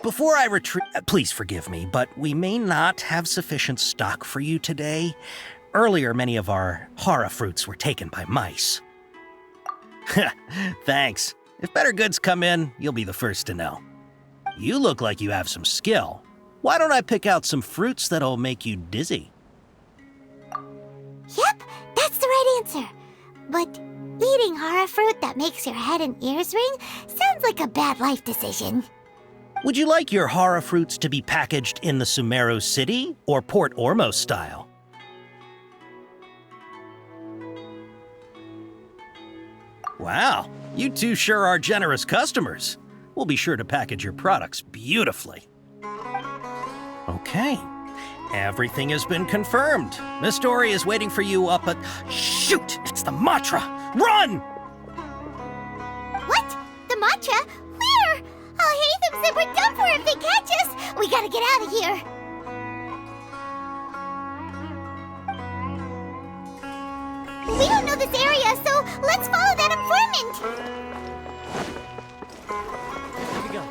Before I retreat, please forgive me, but we may not have sufficient stock for you today. Earlier, many of our hara fruits were taken by mice. Thanks. If better goods come in, you'll be the first to know. You look like you have some skill. Why don't I pick out some fruits that'll make you dizzy? Yep, that's the right answer. But eating hara fruit that makes your head and ears ring sounds like a bad life decision. Would you like your hara fruits to be packaged in the Sumeru City or Port Ormos style? Wow, you two sure are generous customers. We'll be sure to package your products beautifully. Okay, everything has been confirmed. Miss Dory is waiting for you up at... Shoot! It's the Matra! Run! What? The Matra? Where? Oh, Hatham said we're done for if they catch us. We gotta get out of here. We don't know this area, so let's follow that informant. Here we go.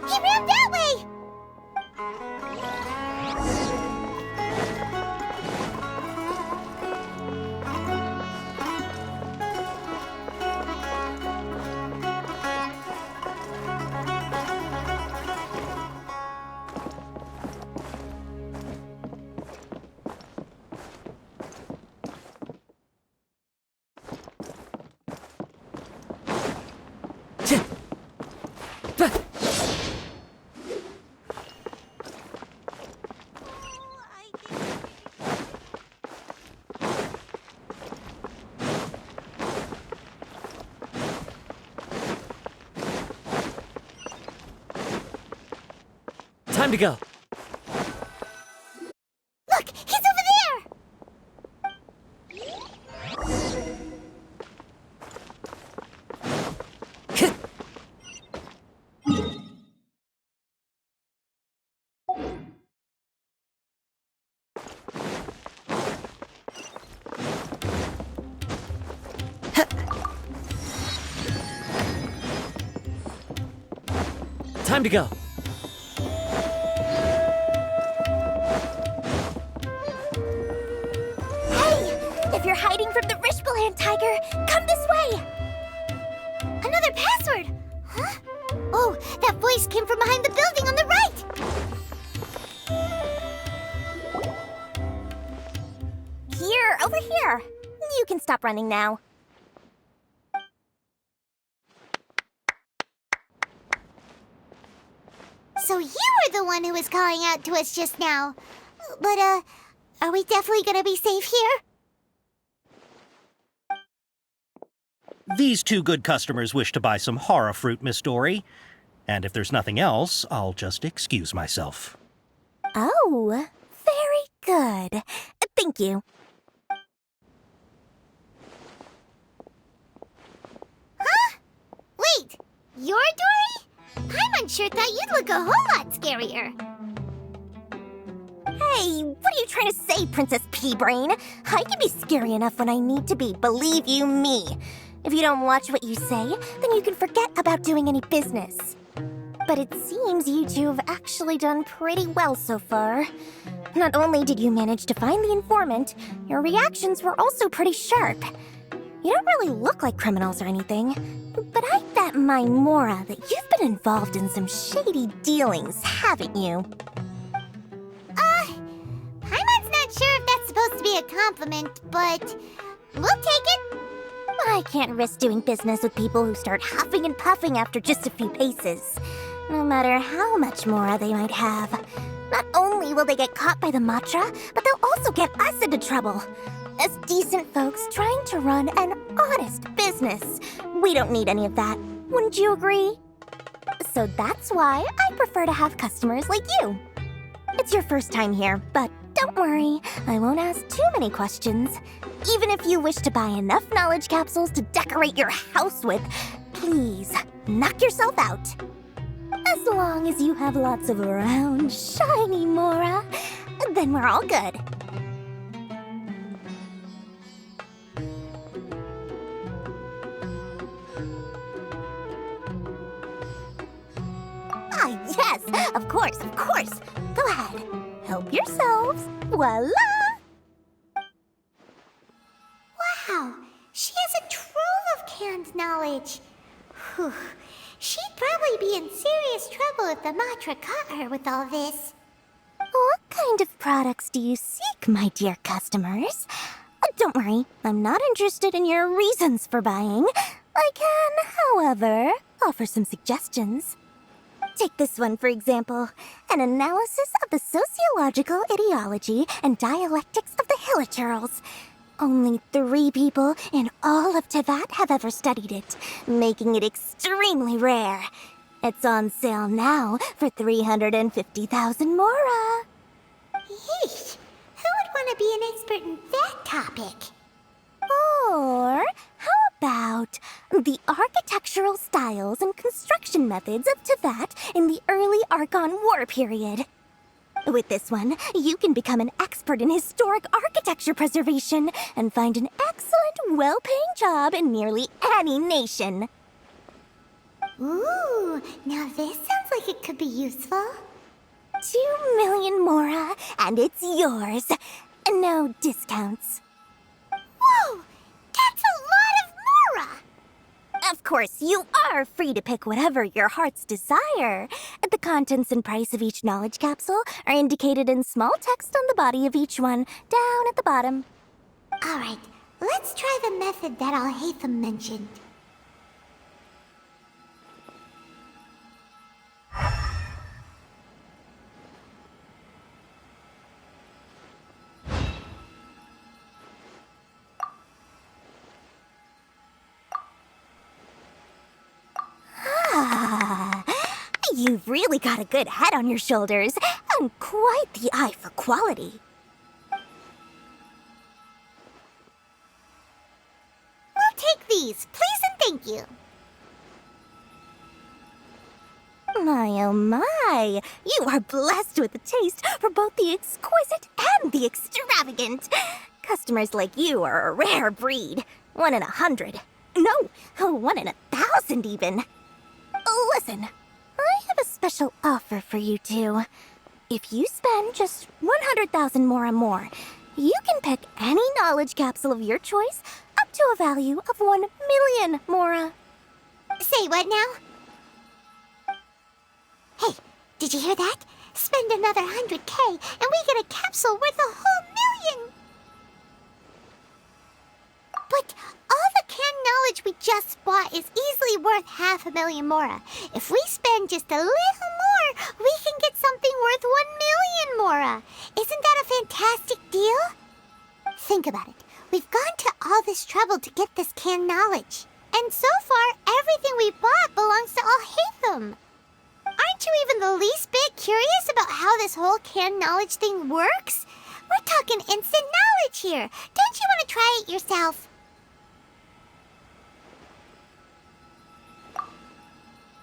He ran that way. Time to go. Look, he's over there. Time to go. If you're hiding from the Rishbaland tiger, come this way! Another password! Huh? Oh, that voice came from behind the building on the right! Here, over here. You can stop running now. So you were the one who was calling out to us just now. But, are we definitely gonna be safe here? These two good customers wish to buy some hara fruit, Miss Dory. And if there's nothing else, I'll just excuse myself. Oh, very good. Thank you. Huh? Wait, you're Dory? Paimon sure thought you'd look a whole lot scarier. Hey, what are you trying to say, Princess Pea-Brain? I can be scary enough when I need to be, believe you me. If you don't watch what you say, then you can forget about doing any business. But it seems you two have actually done pretty well so far. Not only did you manage to find the informant, your reactions were also pretty sharp. You don't really look like criminals or anything, but I bet my Mora that you've been involved in some shady dealings, haven't you? Paimon's not sure if that's supposed to be a compliment, but we'll take it. I can't risk doing business with people who start huffing and puffing after just a few paces, no matter how much Mora they might have. Not only will they get caught by the Matra, but they'll also get us into trouble. As decent folks trying to run an honest business, we don't need any of that. Wouldn't you agree? So that's why I prefer to have customers like you. It's your first time here, but don't worry, I won't ask too many questions. Even if you wish to buy enough knowledge capsules to decorate your house with, please, knock yourself out. As long as you have lots of round, shiny Mora, then we're all good. Yes, of course. Go ahead. Help yourselves. Voila! Wow, she has a trove of canned knowledge. Whew. She'd probably be in serious trouble if the Matra caught her with all this. What kind of products do you seek, my dear customers? Don't worry, I'm not interested in your reasons for buying. I can, however, offer some suggestions. Take this one, for example. An analysis of the sociological ideology and dialectics of the Hilichurls. Only 3 people in all of Teyvat have ever studied it, making it extremely rare. It's on sale now for 350,000 mora. Yeesh! Who would want to be an expert in that topic? Or how about the architectural styles and construction methods of Teyvat in the early Archon War period? With this one, you can become an expert in historic architecture preservation and find an excellent, well-paying job in nearly any nation. Ooh, now this sounds like it could be useful. 2 million mora, and it's yours. No discounts. Whoa! That's a lot of mora! Of course, you are free to pick whatever your heart's desire. The contents and price of each knowledge capsule are indicated in small text on the body of each one, down at the bottom. Alright, let's try the method that Al-Haytham mentioned. You've really got a good head on your shoulders, and quite the eye for quality. We'll take these, please and thank you. My, oh my, you are blessed with a taste for both the exquisite and the extravagant. Customers like you are a rare breed, 1 in 100. No, 1 in 1,000 even. Listen. I have a special offer for you two. If you spend just 100,000 mora more, you can pick any knowledge capsule of your choice up to a value of 1 million mora. Say what now? Hey, did you hear that? Spend another 100K and we get a capsule worth a whole million! But all the canned knowledge we just bought is easily worth 500,000 mora. If we spend just a little more, we can get something worth 1 million mora. Isn't that a fantastic deal? Think about it. We've gone to all this trouble to get this canned knowledge. And so far, everything we bought belongs to Al-Haytham. Aren't you even the least bit curious about how this whole canned knowledge thing works? We're talking instant knowledge here. Don't you want to try it yourself?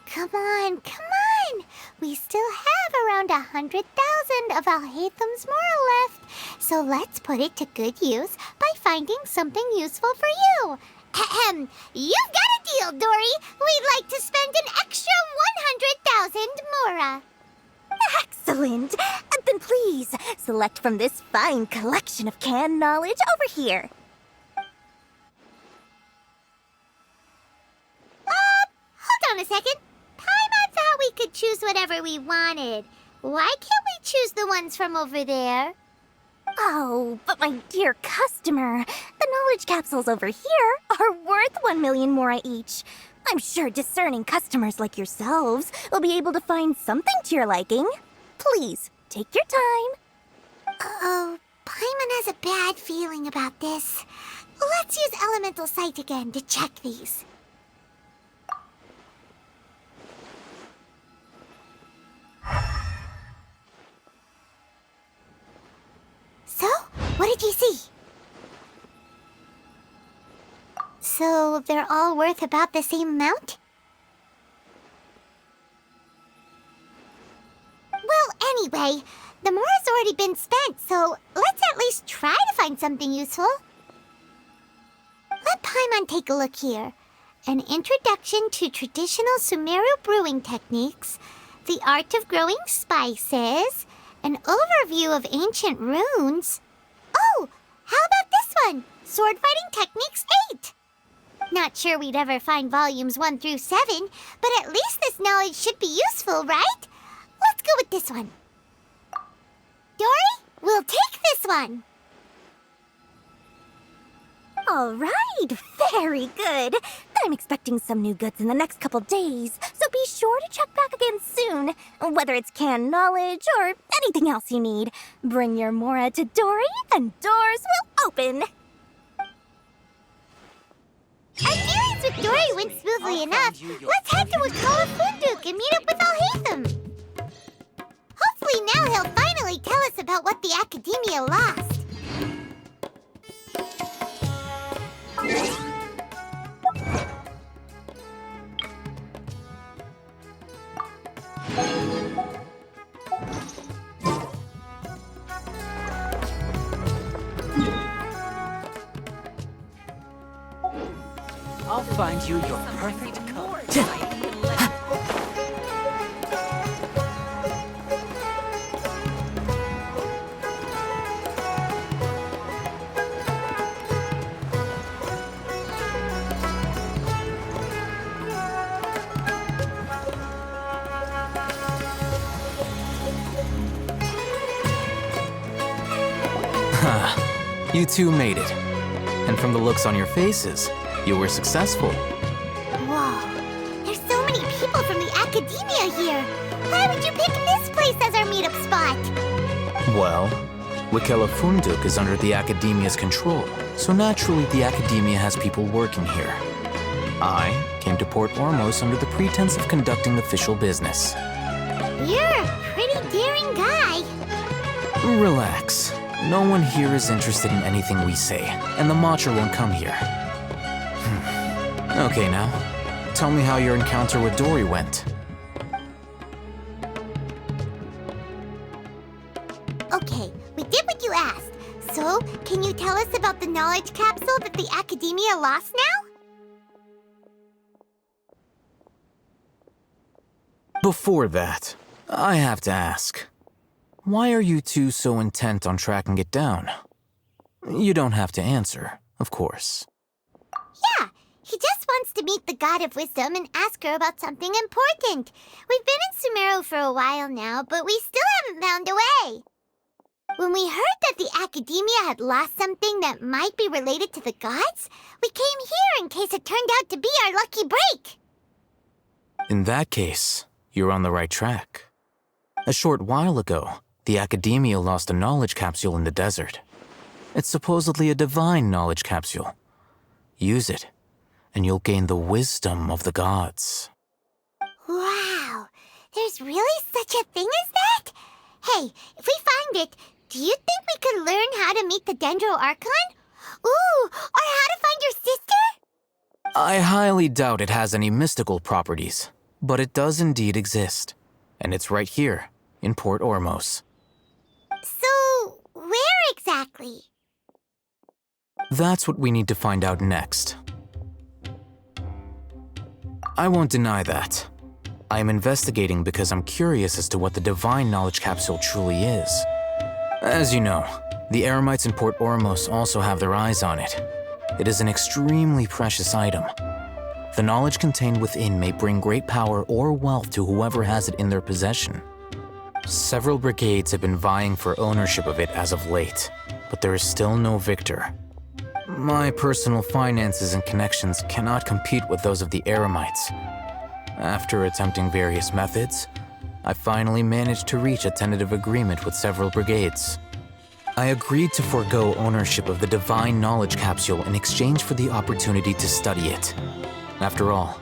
Come on. We still have around 100,000 of Al-Haytham's mora left, so let's put it to good use by finding something useful for you. Ahem. You've got a deal, Dory. We'd like to spend an extra 100,000 mora. Excellent. Then please, select from this fine collection of canned knowledge over here. Hold on a second. Paimon thought we could choose whatever we wanted. Why can't we choose the ones from over there? Oh, but my dear customer, the knowledge capsules over here are worth 1 million mora each. I'm sure discerning customers like yourselves will be able to find something to your liking. Please, take your time. Uh-oh, Paimon has a bad feeling about this. Let's use Elemental Sight again to check these. So, what did you see? So, they're all worth about the same amount? Well, anyway, the mora's already been spent, so let's at least try to find something useful. Let Paimon take a look here. An introduction to traditional Sumeru brewing techniques, The art of growing spices, an overview of ancient runes. Oh, how about this one? Sword fighting techniques 8. Not sure we'd ever find volumes 1 through 7, but at least this knowledge should be useful, right? Let's go with this one. Dory, we'll take this one. All right, very good. I'm expecting some new goods in the next couple days, so be sure to check back again soon. Whether it's canned knowledge or anything else you need, bring your Mora to Dory and doors will open. Our dealings with Dory went smoothly enough. Let's head to Wakala Funduk and meet up with Alhaitham. Hopefully now he'll finally tell us about what the Academia lost. I'll find you your perfect color. You two made it. And from the looks on your faces, you were successful. Whoa, there's so many people from the Academia here. Why would you pick this place as our meetup spot? Well, Wakela Funduk is under the Academia's control, so naturally the Academia has people working here. I came to Port Ormos under the pretense of conducting official business. You're a pretty daring guy. Relax. No one here is interested in anything we say, and the Matcha won't come here. Okay now, tell me how your encounter with Dory went. Okay, we did what you asked. So, can you tell us about the knowledge capsule that the Academia lost now? Before that, I have to ask. Why are you two so intent on tracking it down? You don't have to answer, of course. Yeah, he just wants to meet the God of Wisdom and ask her about something important. We've been in Sumeru for a while now, but we still haven't found a way. When we heard that the Academia had lost something that might be related to the gods, we came here in case it turned out to be our lucky break. In that case, you're on the right track. A short while ago, the Academia lost a knowledge capsule in the desert. It's supposedly a divine knowledge capsule. Use it, and you'll gain the wisdom of the gods. Wow, there's really such a thing as that? Hey, if we find it, do you think we could learn how to meet the Dendro Archon? Ooh, or how to find your sister? I highly doubt it has any mystical properties, but it does indeed exist. And it's right here, in Port Ormos. So, where exactly? That's what we need to find out next. I won't deny that. I am investigating because I'm curious as to what the divine knowledge capsule truly is. As you know, the Eremites in Port Ormos also have their eyes on it. It is an extremely precious item. The knowledge contained within may bring great power or wealth to whoever has it in their possession. Several brigades have been vying for ownership of it as of late, but there is still no victor. My personal finances and connections cannot compete with those of the Eremites. After attempting various methods, I finally managed to reach a tentative agreement with several brigades. I agreed to forego ownership of the divine knowledge capsule in exchange for the opportunity to study it. After all,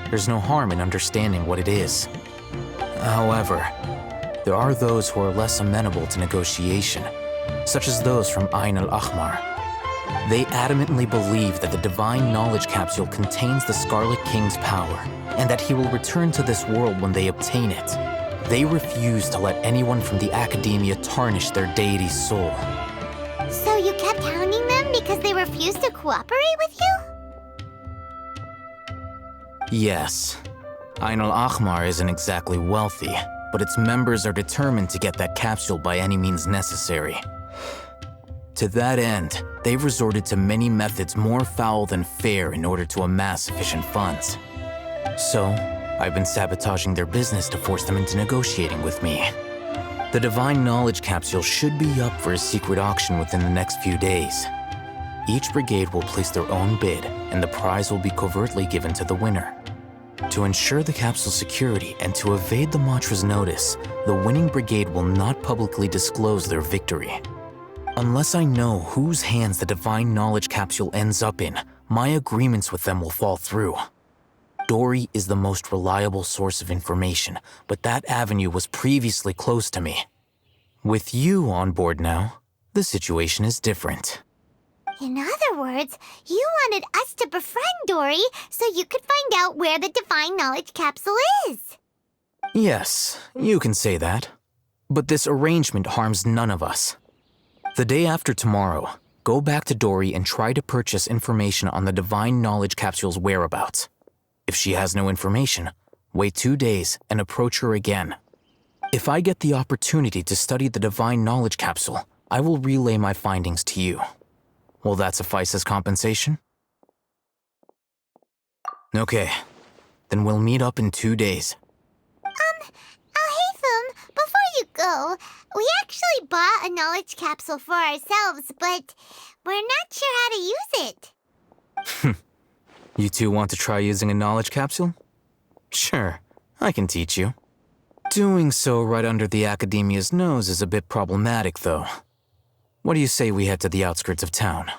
there's no harm in understanding what it is. However, there are those who are less amenable to negotiation, such as those from Ain al-Ahmar. They adamantly believe that the divine knowledge capsule contains the Scarlet King's power, and that he will return to this world when they obtain it. They refuse to let anyone from the Academia tarnish their deity's soul. So you kept hounding them because they refused to cooperate with you? Yes, Ain al-Ahmar isn't exactly wealthy, but its members are determined to get that capsule by any means necessary. To that end, they've resorted to many methods more foul than fair in order to amass sufficient funds. So, I've been sabotaging their business to force them into negotiating with me. The Divine Knowledge Capsule should be up for a secret auction within the next few days. Each brigade will place their own bid, and the prize will be covertly given to the winner. To ensure the capsule's security and to evade the mantra's notice, the winning brigade will not publicly disclose their victory. Unless I know whose hands the Divine Knowledge Capsule ends up in, my agreements with them will fall through. Dory is the most reliable source of information, but that avenue was previously closed to me. With you on board now, the situation is different. In other words, you wanted us to befriend Dory so you could find out where the Divine Knowledge Capsule is. Yes, you can say that. But this arrangement harms none of us. The day after tomorrow, go back to Dory and try to purchase information on the Divine Knowledge Capsule's whereabouts. If she has no information, wait 2 days and approach her again. If I get the opportunity to study the Divine Knowledge Capsule, I will relay my findings to you. Will that suffice as compensation? Okay, then we'll meet up in 2 days. Alhaitham, before you go, we actually bought a knowledge capsule for ourselves, but we're not sure how to use it. You two want to try using a knowledge capsule? Sure, I can teach you. Doing so right under the Academia's nose is a bit problematic, though. What do you say we head to the outskirts of town?